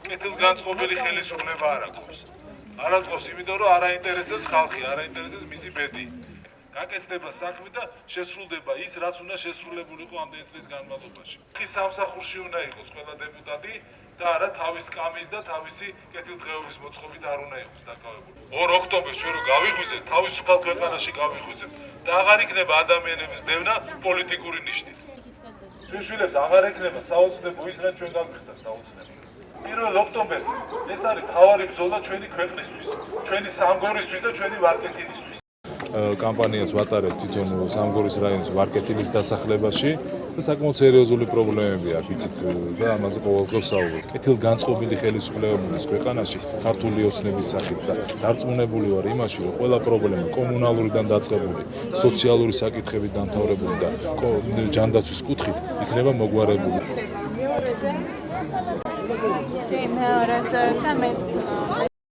კეთილგანწყობილი ხელისუფლება არ აქვს. არ აქვს, იმიტომ რომ არ აინტერესებს ხალხი, არ აინტერესებს მისი ბედი. გაკეთდება საქმე და შესრულდება ის, რაც უნდა შესრულებული იყო ამდენი წლის განმავლობაში. ხის სამსახურში უნდა იყოს ყველა დეპუტატი და არა თავის სკამის და თავისი კეთილდღეობის მოწყობით არ უნდა იყოს დაკავებული. 2 ოქტომბერს ჩვენ რო გავიღვიძეთ, თავისუფალ ქვეყანაში გავიღვიძეთ და აღარ იქნება ადამიანების დევნა პოლიტიკური ნიშნით. ჩვენ შვილებს აღარ ექნება საოცნებო ის, რაც ჩვენ გავიხდა საოცნებო. 1 ოქტომბერს ეს არის თავარი ბრძოლა ჩვენი ქვეყნისთვის, ჩვენი სამგორისთვის და ჩვენი ვარკეთილისთვის. კამპანიას ვატარებთ თვითონ სამგორის რაიონის ვარკეთილის დასახლებაში და საკმაოდ სერიოზული პრობლემები აქვს იცით და ამაზე ყოველდღე ვსაუბრობ. კეთილგანწყობილი ხელისუფლების ქვეყანაში ქართული ოცნების სახით და დარწმუნებული ვარ იმაში, რომ ყველა პრობლემა კომუნალურიდან დაწყებული, სოციალური საკითხებით დამთავრებული და ჯანდაცვის კუთხით იქნება მოგვარებული. მეორეზე